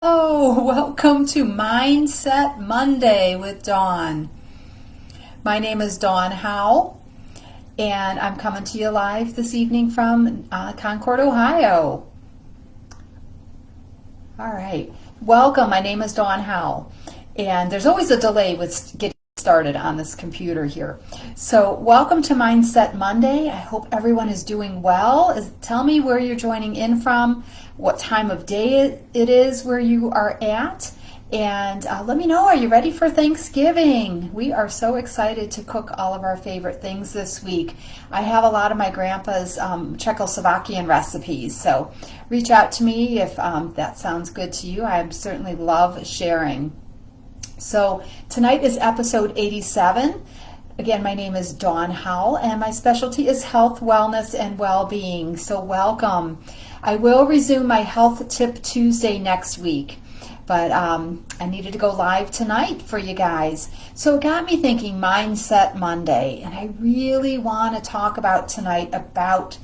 Oh, welcome to Mindset Monday with Dawn. My name is Dawn Howell, and I'm coming to you live this evening from Concord, Ohio. All right, welcome. My name is Dawn Howell, and there's always a delay with getting started on this computer here. So, welcome to Mindset Monday. I hope everyone is doing well. Tell me where you're joining in from, what time of day it is where you are at, and let me know, are you ready for Thanksgiving? We are so excited to cook all of our favorite things this week. I have a lot of my grandpa's Czechoslovakian recipes, so reach out to me if that sounds good to you. I certainly love sharing. So tonight is episode 87. Again, my name is Dawn Howell, and my specialty is health, wellness, and well-being. So welcome. I will resume my Health Tip Tuesday next week, but I needed to go live tonight for you guys. So it got me thinking Mindset Monday, and I really want to talk about tonight about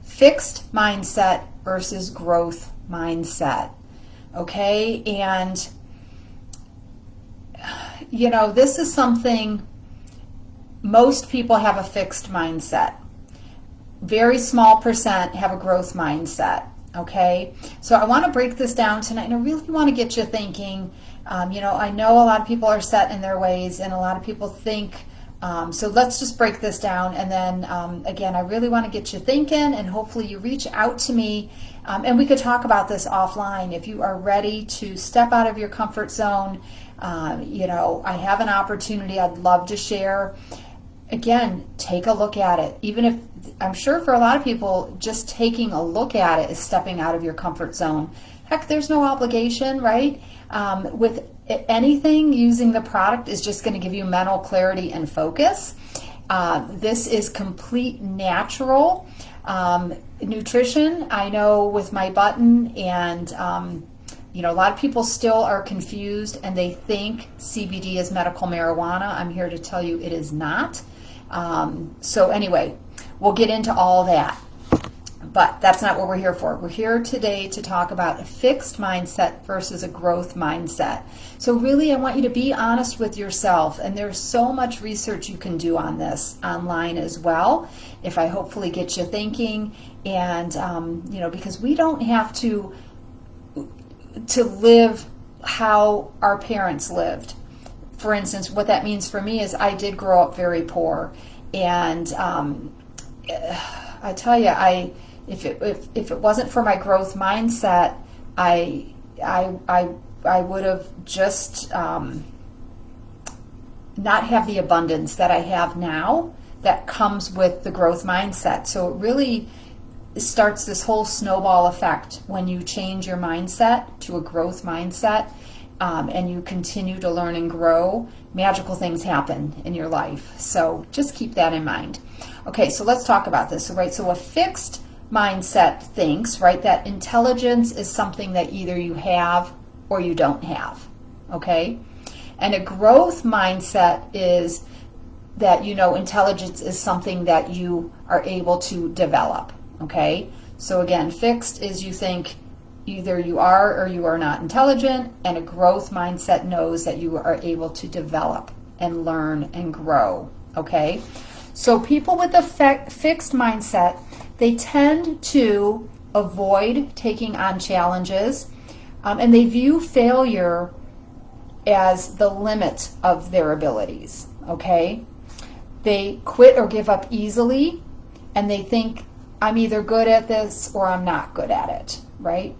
fixed mindset versus growth mindset. Okay, and you know, this is something most people have a fixed mindset. Very small percent have a growth mindset. Okay, so I want to break this down tonight, and I really want to get you thinking. I know a lot of people are set in their ways, and a lot of people think. So let's just break this down, and then again, I really want to get you thinking, and hopefully you reach out to me, and we could talk about this offline. If you are ready to step out of your comfort zone, I have an opportunity I'd love to share. Again, take a look at it. Even if, I'm sure for a lot of people, just taking a look at it is stepping out of your comfort zone. Heck, there's no obligation, right? With anything, using the product is just going to give you mental clarity and focus. This is complete natural nutrition. I know with my button, and a lot of people still are confused and they think CBD is medical marijuana. I'm here to tell you it is not. So anyway, we'll get into all that. But that's not what we're here for. We're here today to talk about a fixed mindset versus a growth mindset. So really, I want you to be honest with yourself. And there's so much research you can do on this online as well, if I hopefully get you thinking. And, because we don't have to live how our parents lived. For instance, what that means for me is I did grow up very poor. And I tell you, if it wasn't for my growth mindset, I would have just not have the abundance that I have now that comes with the growth mindset. So it really starts this whole snowball effect when you change your mindset to a growth mindset, and you continue to learn and grow. Magical things happen in your life. So just keep that in mind. Okay, so let's talk about this. So a fixed mindset thinks, right, that intelligence is something that either you have or you don't have, okay? And a growth mindset is that, intelligence is something that you are able to develop, okay? So again, fixed is you think either you are or you are not intelligent, and a growth mindset knows that you are able to develop and learn and grow, okay? So people with a fixed mindset, they tend to avoid taking on challenges, and they view failure as the limit of their abilities, okay? They quit or give up easily, and they think, I'm either good at this or I'm not good at it, right?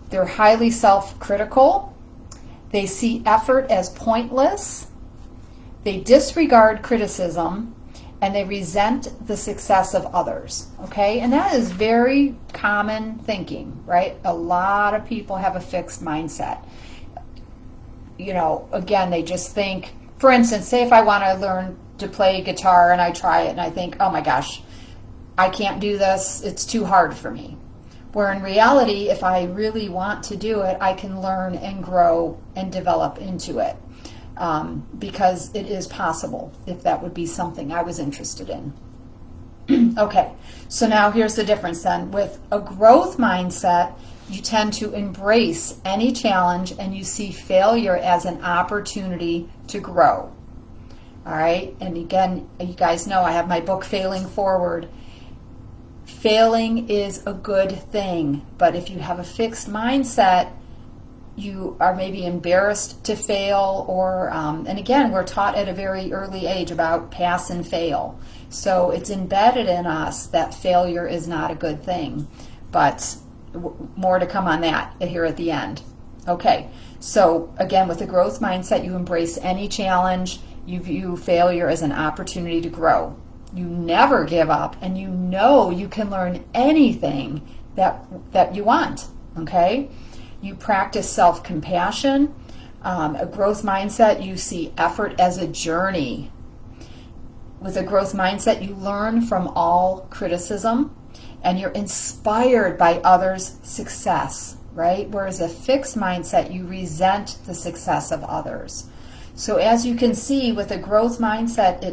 They're highly self-critical. They see effort as pointless. They disregard criticism, and they resent the success of others, okay? And that is very common thinking, right? A lot of people have a fixed mindset. Again, they just think, for instance, say if I want to learn to play guitar and I try it and I think, oh my gosh, I can't do this, it's too hard for me. Where in reality, if I really want to do it, I can learn and grow and develop into it. Because it is possible, if that would be something I was interested in. Okay, so now here's the difference then. With a growth mindset, You tend to embrace any challenge and you see failure as an opportunity to grow. All right, and again, you guys know I have my book, Failing Forward. Failing is a good thing, but if you have a fixed mindset, you are maybe embarrassed to fail, or, and again, we're taught at a very early age about pass and fail. So it's embedded in us that failure is not a good thing, but more to come on that here at the end. Okay, so again, with the growth mindset, you embrace any challenge. You view failure as an opportunity to grow. You never give up, and you know you can learn anything that you want, okay? You practice self-compassion. A growth mindset, you see effort as a journey. With a growth mindset, you learn from all criticism, and you're inspired by others' success, right? Whereas a fixed mindset, you resent the success of others. So as you can see, with a growth mindset,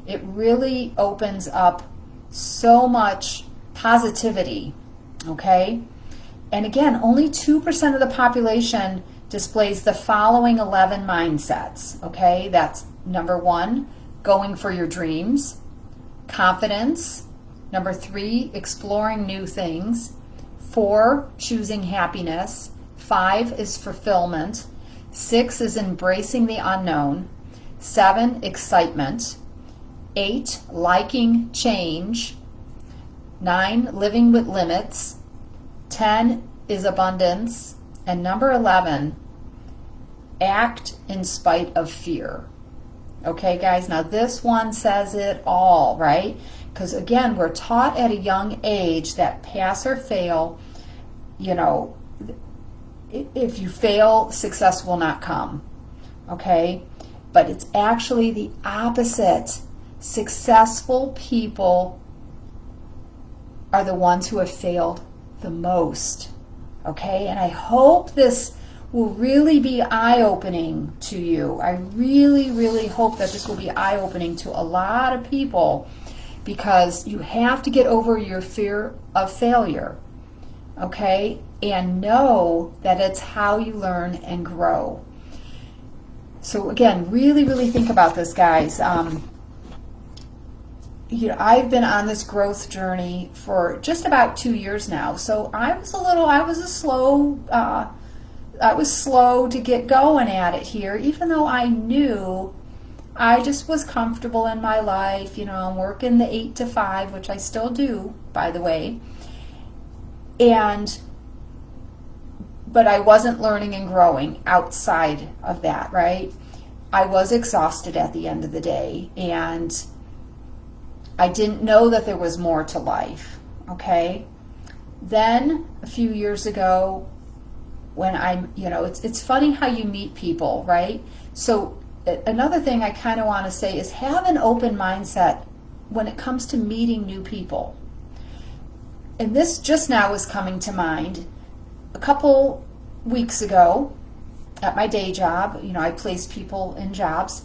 it really opens up so much positivity, okay? And again, only 2% of the population displays the following 11 mindsets, okay? That's number 1, going for your dreams, confidence. Number 3, exploring new things. 4, choosing happiness. 5 is fulfillment. 6 is embracing the unknown. 7, excitement. 8, liking change. 9, living with limits. 10 is abundance. And number 11, act in spite of fear. Okay, guys, now this one says it all, right? Because again, we're taught at a young age that pass or fail, you know, if you fail, success will not come, okay? But it's actually the opposite. Successful people are the ones who have failed the most, okay? And I hope this will really be eye-opening to you. I really, really hope that this will be eye-opening to a lot of people, because you have to get over your fear of failure, okay? And know that it's how you learn and grow. So again, really, really think about this, guys. You know, I've been on this growth journey for just about 2 years now. So I was slow to get going at it here, even though I knew I just was comfortable in my life. You know, I'm working the 8 to 5, which I still do, by the way. But I wasn't learning and growing outside of that, right? I was exhausted at the end of the day, and I didn't know that there was more to life, okay? Then, a few years ago, when it's funny how you meet people, right? So another thing I kind of want to say is have an open mindset when it comes to meeting new people. And this just now is coming to mind. A couple weeks ago at my day job, you know, I place people in jobs,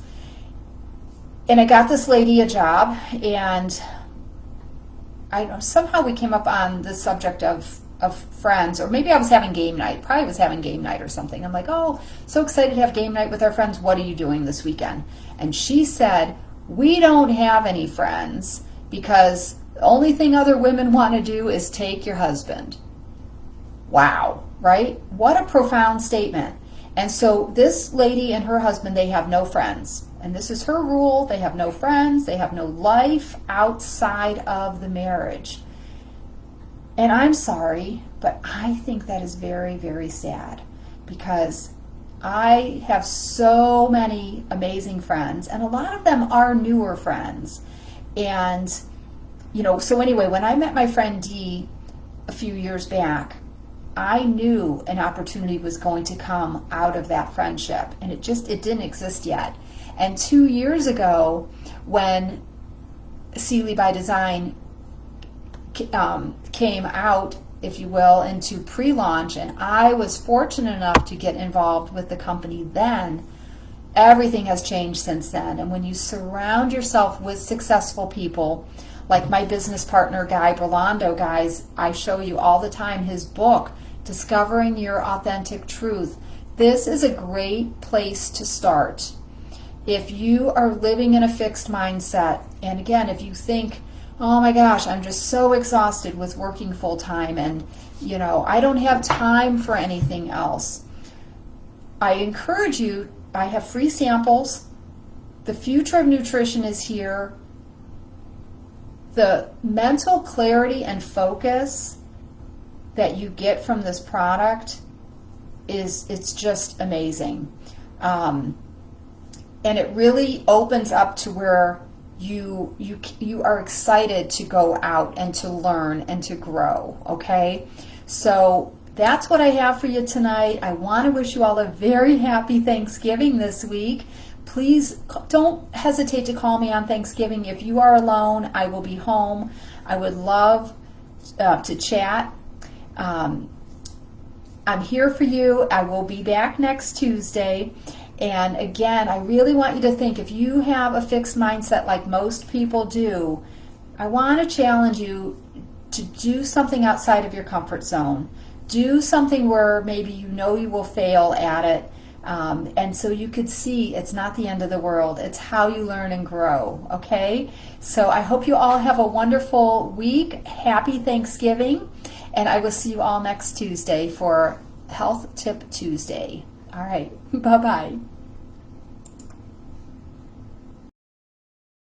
and I got this lady a job, and somehow we came up on the subject of friends, or maybe I was having game night. Probably was having game night or something. I'm like, oh, so excited to have game night with our friends. What are you doing this weekend? And she said, we don't have any friends because the only thing other women want to do is take your husband. Wow, right? What a profound statement. And so this lady and her husband, they have no friends. And this is her rule. They have no friends. They have no life outside of the marriage. And I'm sorry, but I think that is very, very sad, because I have so many amazing friends, and a lot of them are newer friends. And, you know, so anyway, when I met my friend Dee a few years back, I knew an opportunity was going to come out of that friendship, and it didn't exist yet. And 2 years ago, when Sealy by Design came out, if you will, into pre-launch, and I was fortunate enough to get involved with the company then, everything has changed since then. And when you surround yourself with successful people, like my business partner, Guy Berlando, guys, I show you all the time his book, discovering your authentic truth. This is a great place to start. If you are living in a fixed mindset, and again, if you think, oh my gosh, I'm just so exhausted with working full time and, I don't have time for anything else. I encourage you, I have free samples. The future of nutrition is here. The mental clarity and focus that you get from this product it's just amazing. And it really opens up to where you are excited to go out and to learn and to grow, okay? So that's what I have for you tonight. I want to wish you all a very happy Thanksgiving this week. Please don't hesitate to call me on Thanksgiving. If you are alone, I will be home. I would love to chat. I'm here for you. I will be back next Tuesday. And again, I really want you to think, if you have a fixed mindset like most people do, I want to challenge you to do something outside of your comfort zone. Do something where maybe you will fail at it. And so you could see it's not the end of the world. It's how you learn and grow, okay? So I hope you all have a wonderful week. Happy Thanksgiving. And I will see you all next Tuesday for Health Tip Tuesday. All right. Bye-bye.